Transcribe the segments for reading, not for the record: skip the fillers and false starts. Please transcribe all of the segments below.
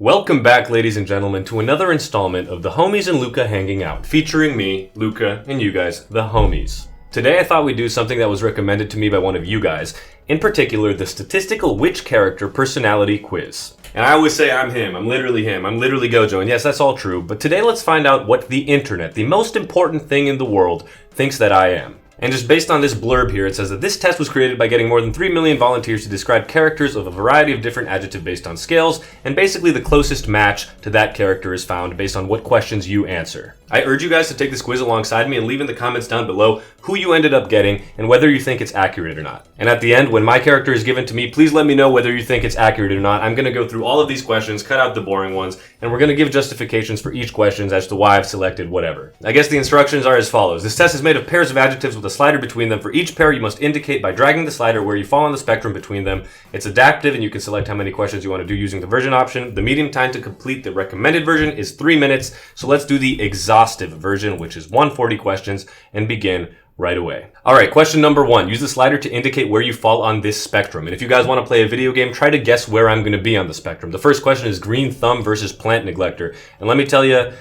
Welcome back, ladies and gentlemen, to another installment of the Homies and Luca Hanging Out, featuring me, Luca, and you guys, the homies. Today I thought we'd do something that was recommended to me by one of you guys, in particular the statistical which character personality quiz. And I always say I'm him, I'm literally Gojo, and yes, that's all true, but today let's find out what the internet, the most important thing in the world, thinks that I am. And just based on this blurb here, it says that this test was created by getting more than 3 million volunteers to describe characters of a variety of different adjective based on scales, and basically the closest match to that character is found based on what questions you answer. I urge you guys to take this quiz alongside me and leave in the comments down below who you ended up getting and whether you think it's accurate or not. And at the end, when my character is given to me, please let me know whether you think it's accurate or not. I'm going to go through all of these questions, cut out the boring ones, and we're going to give justifications for each question as to why I've selected whatever. I guess the instructions are as follows. This test is made of pairs of adjectives with a slider between them. For each pair, you must indicate by dragging the slider where you fall on the spectrum between them. It's adaptive, and you can select how many questions you want to do using the version option. The median time to complete the recommended version is 3 minutes, so let's do the exhaustive version, which is 140 questions, and begin right away. Alright, question number 1. Use the slider to indicate where you fall on this spectrum. And if you guys want to play a video game, try to guess where I'm going to be on the spectrum. The first question is green thumb versus plant neglector. And let me tell you,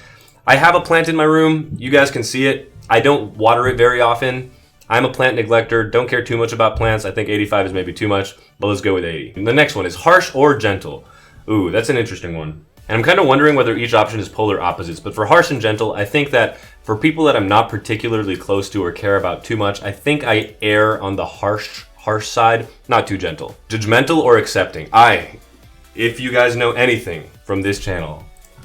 I have a plant in my room. You guys can see it. I don't water it very often. I'm a plant neglector. Don't care too much about plants. I think 85 is maybe too much, but let's go with 80. And the next one is harsh or gentle. Ooh, that's an interesting one. And I'm kind of wondering whether each option is polar opposites, but for harsh and gentle, I think that for people that I'm not particularly close to or care about too much, I think I err on the harsh side, not too gentle. Judgmental or accepting? If you guys know anything from this channel,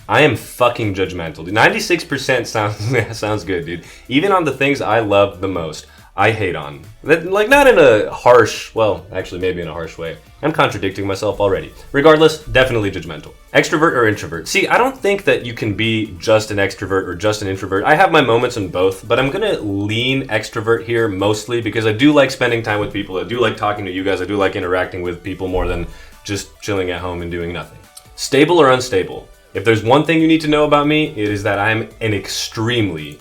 I am fucking judgmental. 96% sounds good, dude. Even on the things I love the most, I hate on. Like, not in a harsh, well, actually maybe in a harsh way. I'm contradicting myself already. Regardless, definitely judgmental. Extrovert or introvert? See, I don't think that you can be just an extrovert or just an introvert. I have my moments in both, but I'm gonna lean extrovert here mostly because I do like spending time with people. I do like talking to you guys. I do like interacting with people more than just chilling at home and doing nothing. Stable or unstable? If there's one thing you need to know about me, it is that I'm an extremely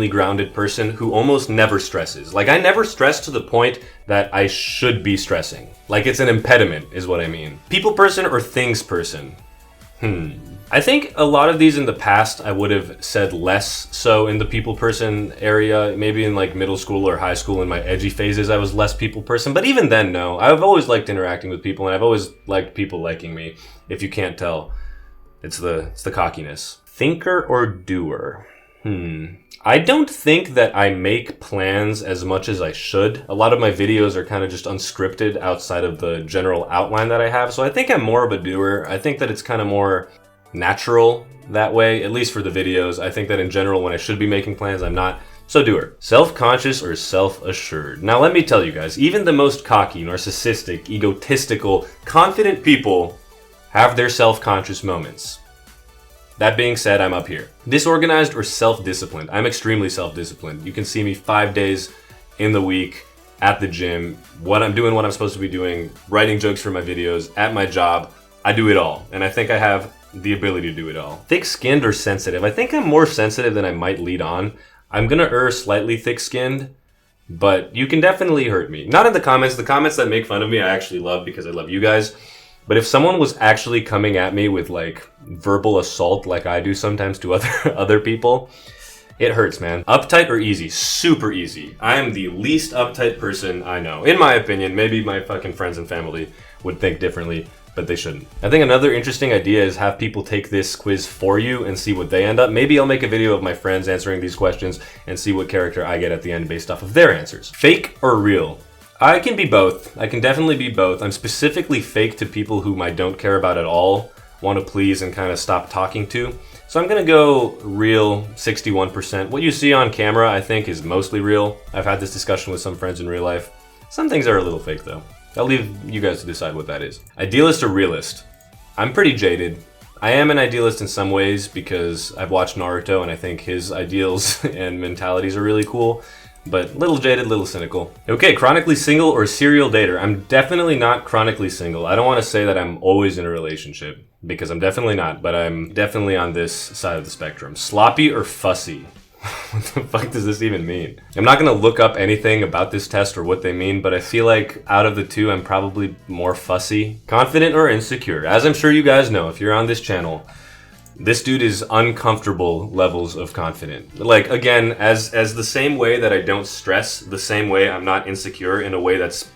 grounded person who almost never stresses. Like, I never stress to the point that I should be stressing. Like, it's an impediment, is what I mean. People person or things person? I think a lot of these in the past I would have said less so in the people person area. Maybe in like middle school or high school in my edgy phases I was less people person, but even then, no. I've always liked interacting with people and I've always liked people liking me, if you can't tell. It's the cockiness. Thinker or doer? I don't think that I make plans as much as I should. A lot of my videos are kind of just unscripted outside of the general outline that I have, so I think I'm more of a doer. I think that it's kind of more natural that way, at least for the videos. I think that in general, when I should be making plans, I'm not. So doer. Self-conscious or self-assured? Now let me tell you guys, even the most cocky, narcissistic, egotistical, confident people have their self-conscious moments. That being said, I'm up here. Disorganized or self-disciplined? I'm extremely self-disciplined. You can see me 5 days in the week at the gym, what I'm supposed to be doing, writing jokes for my videos, at my job. I do it all, and I think I have the ability to do it all. Thick-skinned or sensitive? I think I'm more sensitive than I might lead on. I'm gonna err slightly thick-skinned, but you can definitely hurt me. Not in the comments. The comments that make fun of me I actually love because I love you guys. But if someone was actually coming at me with like verbal assault like I do sometimes to other people, it hurts, man. Uptight or easy? Super easy. I am the least uptight person I know. In my opinion, maybe my fucking friends and family would think differently, but they shouldn't. I think another interesting idea is have people take this quiz for you and see what they end up. Maybe I'll make a video of my friends answering these questions and see what character I get at the end based off of their answers. Fake or real? I can be both. I can definitely be both. I'm specifically fake to people whom I don't care about at all, want to please and kind of stop talking to. So I'm going to go real, 61%. What you see on camera, I think, is mostly real. I've had this discussion with some friends in real life. Some things are a little fake, though. I'll leave you guys to decide what that is. Idealist or realist? I'm pretty jaded. I am an idealist in some ways because I've watched Naruto and I think his ideals and mentalities are really cool. But little jaded, little cynical. Okay, chronically single or serial dater? I'm definitely not chronically single. I don't want to say that I'm always in a relationship, because I'm definitely not, but I'm definitely on this side of the spectrum. Sloppy or fussy? What the fuck does this even mean? I'm not gonna look up anything about this test or what they mean, but I feel like out of the two, I'm probably more fussy. Confident or insecure? As I'm sure you guys know, if you're on this channel, this dude is uncomfortable levels of confident. Like, again, as the same way that I don't stress, the same way I'm not insecure in a way that's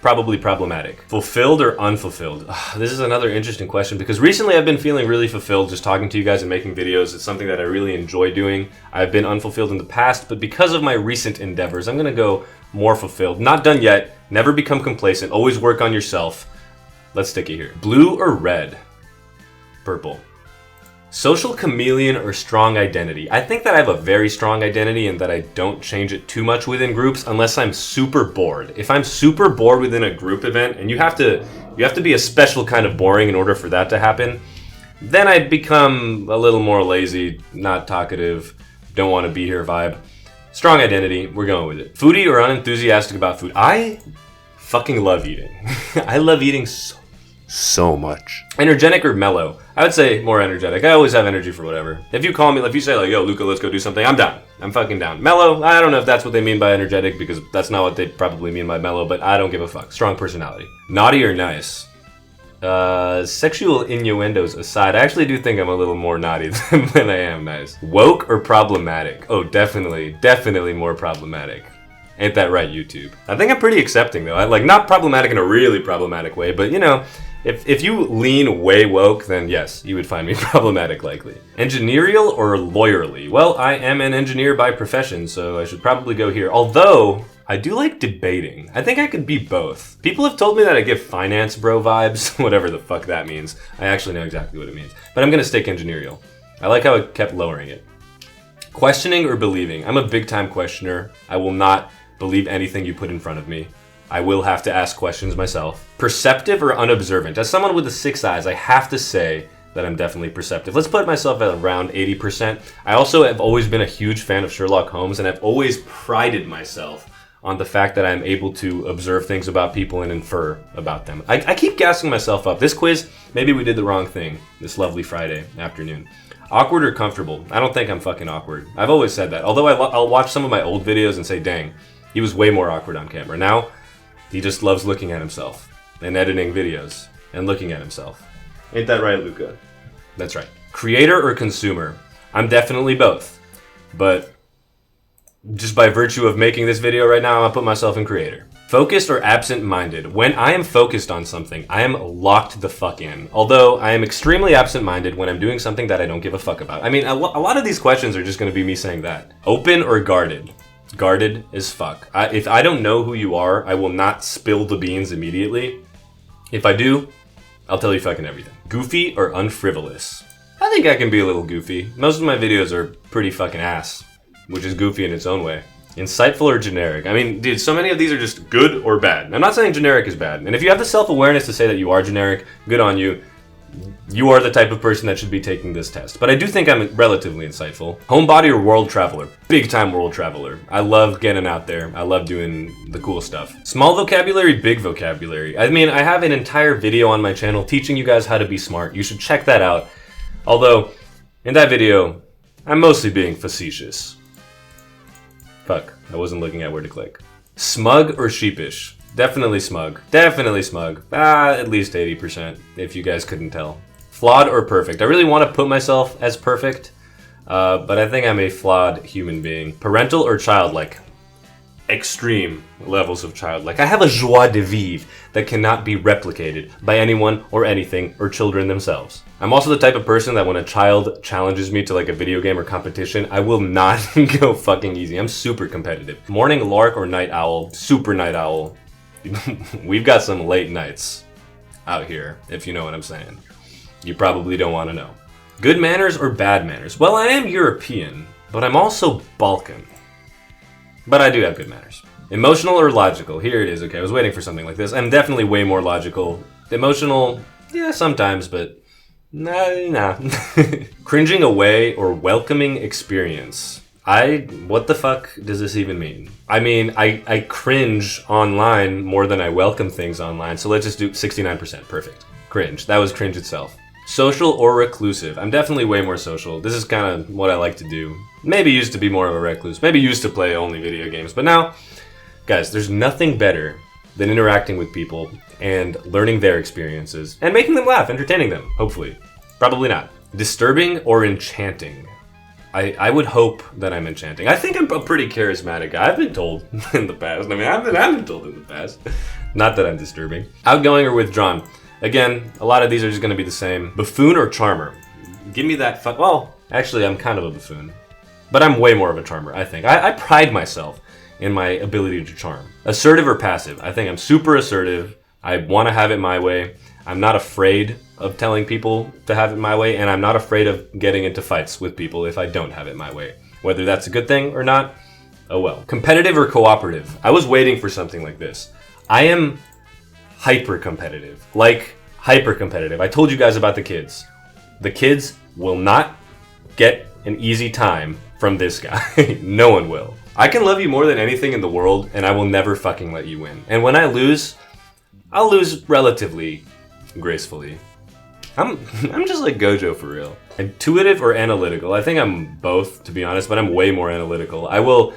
probably problematic. Fulfilled or unfulfilled? This is another interesting question because recently I've been feeling really fulfilled just talking to you guys and making videos. It's something that I really enjoy doing. I've been unfulfilled in the past, but because of my recent endeavors, I'm gonna go more fulfilled. Not done yet, never become complacent, always work on yourself. Let's stick it here. Blue or red? Purple. Social chameleon or strong identity? I think that I have a very strong identity and that I don't change it too much within groups unless I'm super bored. If I'm super bored within a group event, and you have to be a special kind of boring in order for that to happen, then I'd become a little more lazy, not talkative, don't want to be here vibe. Strong identity, we're going with it. Foodie or unenthusiastic about food? I fucking love eating. I love eating so much. Energetic or mellow? I would say more energetic. I always have energy for whatever. If you call me, if you say like, yo, Luca, let's go do something, I'm down. I'm fucking down. Mellow, I don't know if that's what they mean by energetic because that's not what they probably mean by mellow, but I don't give a fuck. Strong personality. Naughty or nice? Sexual innuendos aside, I actually do think I'm a little more naughty than I am nice. Woke or problematic? Oh, definitely more problematic. Ain't that right, YouTube? I think I'm pretty accepting though. Like, not problematic in a really problematic way, but you know, if you lean way woke, then yes, you would find me problematic likely. Engineerial or lawyerly? Well, I am an engineer by profession, so I should probably go here. Although, I do like debating. I think I could be both. People have told me that I give finance bro vibes, whatever the fuck that means. I actually know exactly what it means. But I'm gonna stick engineerial. I like how it kept lowering it. Questioning or believing? I'm a big time questioner. I will not believe anything you put in front of me. I will have to ask questions myself. Perceptive or unobservant? As someone with the 6 eyes, I have to say that I'm definitely perceptive. Let's put myself at around 80%. I also have always been a huge fan of Sherlock Holmes, and I've always prided myself on the fact that I'm able to observe things about people and infer about them. I keep gassing myself up. This quiz, maybe we did the wrong thing this lovely Friday afternoon. Awkward or comfortable? I don't think I'm fucking awkward. I've always said that. Although I'll watch some of my old videos and say, dang, he was way more awkward on camera. Now, he just loves looking at himself and editing videos and looking at himself. Ain't that right, Luca? That's right. Creator or consumer? I'm definitely both. But just by virtue of making this video right now, I'm gonna put myself in creator. Focused or absent-minded? When I am focused on something, I am locked the fuck in. Although I am extremely absent-minded when I'm doing something that I don't give a fuck about. I mean, a lot of these questions are just gonna be me saying that. Open or guarded? Guarded as fuck. If I don't know who you are, I will not spill the beans immediately. If I do, I'll tell you fucking everything. Goofy or unfrivolous? I think I can be a little goofy. Most of my videos are pretty fucking ass, which is goofy in its own way. Insightful or generic? I mean, dude, so many of these are just good or bad. I'm not saying generic is bad. And if you have the self-awareness to say that you are generic, good on you. You are the type of person that should be taking this test. But I do think I'm relatively insightful. Homebody or world traveler? Big time world traveler. I love getting out there. I love doing the cool stuff. Small vocabulary, big vocabulary. I mean, I have an entire video on my channel teaching you guys how to be smart. You should check that out. Although, in that video, I'm mostly being facetious. Fuck, I wasn't looking at where to click. Smug or sheepish? Definitely smug. Definitely smug. At least 80%, if you guys couldn't tell. Flawed or perfect? I really want to put myself as perfect, but I think I'm a flawed human being. Parental or childlike? Extreme levels of childlike. I have a joie de vivre that cannot be replicated by anyone or anything or children themselves. I'm also the type of person that when a child challenges me to like a video game or competition, I will not go fucking easy. I'm super competitive. Morning lark or night owl? Super night owl. We've got some late nights out here, if you know what I'm saying. You probably don't want to know. Good manners or bad manners? Well, I am European, but I'm also Balkan. But I do have good manners. Emotional or logical? Here it is. Okay, I was waiting for something like this. I'm definitely way more logical. Emotional, yeah, sometimes, but nah. Cringing away or welcoming experience? What the fuck does this even mean? I mean, I cringe online more than I welcome things online, so let's just do 69%. Perfect. Cringe. That was cringe itself. Social or reclusive? I'm definitely way more social. This is kind of what I like to do. Maybe used to be more of a recluse. Maybe used to play only video games. But now, guys, there's nothing better than interacting with people and learning their experiences and making them laugh, entertaining them, hopefully. Probably not. Disturbing or enchanting? I would hope that I'm enchanting. I think I'm a pretty charismatic guy. I've been told in the past. I mean, I've been told in the past. Not that I'm disturbing. Outgoing or withdrawn? Again, a lot of these are just going to be the same. Buffoon or charmer? Give me that well, actually, I'm kind of a buffoon. But I'm way more of a charmer, I think. I pride myself in my ability to charm. Assertive or passive? I think I'm super assertive. I want to have it my way. I'm not afraid of telling people to have it my way, and I'm not afraid of getting into fights with people if I don't have it my way. Whether that's a good thing or not, oh well. Competitive or cooperative? I was waiting for something like this. I am hyper competitive. Like, hyper competitive. I told you guys about the kids. The kids will not get an easy time from this guy. No one will. I can love you more than anything in the world, and I will never fucking let you win. And when I lose, I'll lose relatively gracefully. I'm just like Gojo for real. Intuitive or analytical? I think I'm both, to be honest, but I'm way more analytical. I will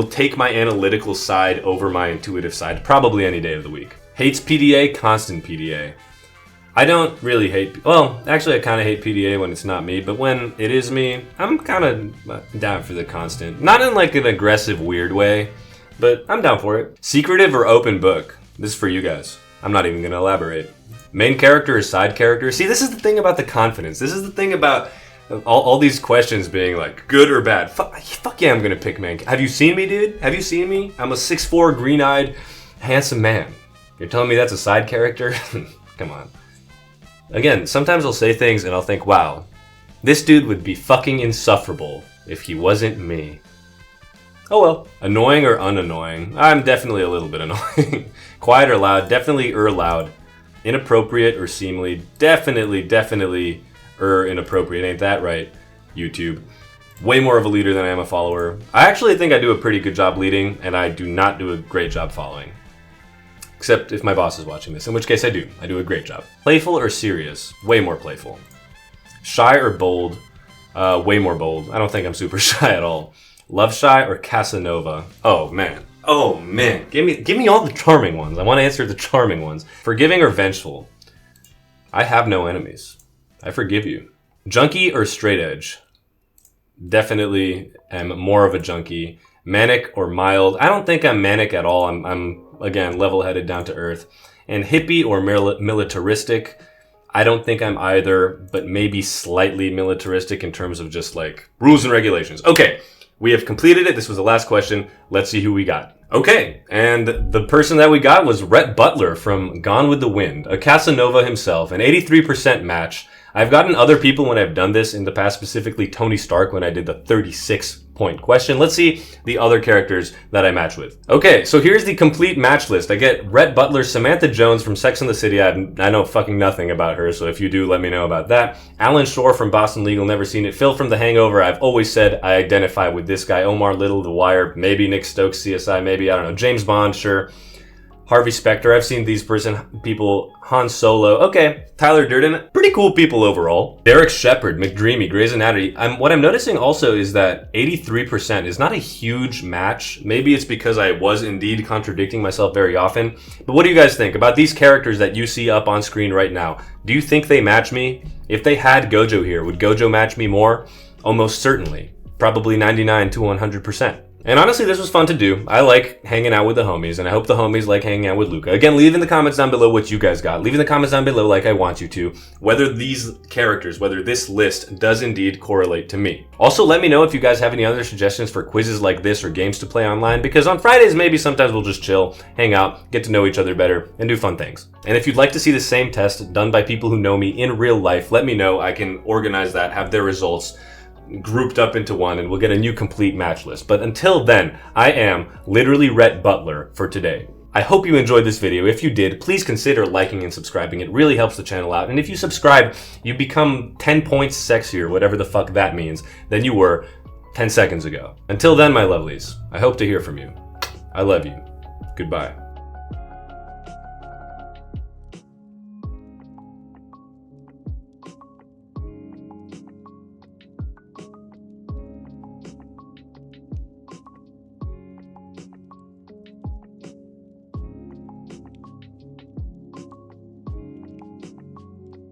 take my analytical side over my intuitive side probably any day of the week. Hates PDA, constant PDA. I don't really hate, well, actually I kind of hate PDA when it's not me, but when it is me, I'm kind of down for the constant. Not in like an aggressive, weird way, but I'm down for it. Secretive or open book? This is for you guys. I'm not even gonna elaborate. Main character or side character? See, this is the thing about the confidence. This is the thing about all these questions being like, good or bad. Fuck yeah, I'm gonna pick main. Have you seen me, dude? Have you seen me? I'm a 6'4", green-eyed, handsome man. You're telling me that's a side character? Come on. Again, sometimes I'll say things and I'll think, wow, this dude would be fucking insufferable if he wasn't me. Oh well. Annoying or unannoying? I'm definitely a little bit annoying. Quiet or loud? Definitely loud. Inappropriate or seemly? Definitely inappropriate. Ain't that right, YouTube? Way more of a leader than I am a follower. I actually think I do a pretty good job leading, and I do not do a great job following. Except if my boss is watching this, in which case I do. I do a great job. Playful or serious? Way more playful. Shy or bold? Way more bold. I don't think I'm super shy at all. Love shy or Casanova? Oh man. Oh man. Give me all the charming ones. I want to answer the charming ones. Forgiving or vengeful? I have no enemies. I forgive you. Junkie or straight edge? Definitely am more of a junkie. Manic or mild? I don't think I'm manic at all. I'm again, level-headed, down to earth. And hippie or militaristic? I don't think I'm either, but maybe slightly militaristic in terms of just like rules and regulations. Okay, we have completed it. This was the last question. Let's see who we got. Okay, and the person that we got was Rhett Butler from Gone with the Wind, a Casanova himself, an 83% match. I've gotten other people when I've done this in the past, specifically Tony Stark when I did the 36-point question. Let's see the other characters that I match with. Okay, so here's the complete match list. I get Rhett Butler, Samantha Jones from Sex and the City. I know fucking nothing about her, so if you do, let me know about that. Alan Shore from Boston Legal, never seen it. Phil from The Hangover. I've always said I identify with this guy. Omar Little, The Wire. Maybe Nick Stokes, CSI. Maybe, I don't know. James Bond, sure. Harvey Specter, I've seen these people. Han Solo, okay. Tyler Durden, pretty cool people overall. Derek Shepard, McDreamy, Grey's Anatomy. What I'm noticing also is that 83% is not a huge match. Maybe it's because I was indeed contradicting myself very often. But what do you guys think about these characters that you see up on screen right now? Do you think they match me? If they had Gojo here, would Gojo match me more? Almost certainly. Probably 99 to 100%. And honestly, this was fun to do. I like hanging out with the homies, and I hope the homies like hanging out with Luca. Again, leave in the comments down below what you guys got. Leave in the comments down below like I want you to, whether these characters, whether this list does indeed correlate to me. Also, let me know if you guys have any other suggestions for quizzes like this or games to play online, because on Fridays, maybe sometimes we'll just chill, hang out, get to know each other better, and do fun things. And if you'd like to see the same test done by people who know me in real life, let me know. I can organize that, have their results grouped up into one, and we'll get a new complete match list. But until then, I am literally Rhett Butler for today. I hope you enjoyed this video. If you did, please consider liking and subscribing. It really helps the channel out. And if you subscribe, you become 10 points sexier, whatever the fuck that means, than you were 10 seconds ago. Until then, my lovelies, I hope to hear from you. I love you. Goodbye.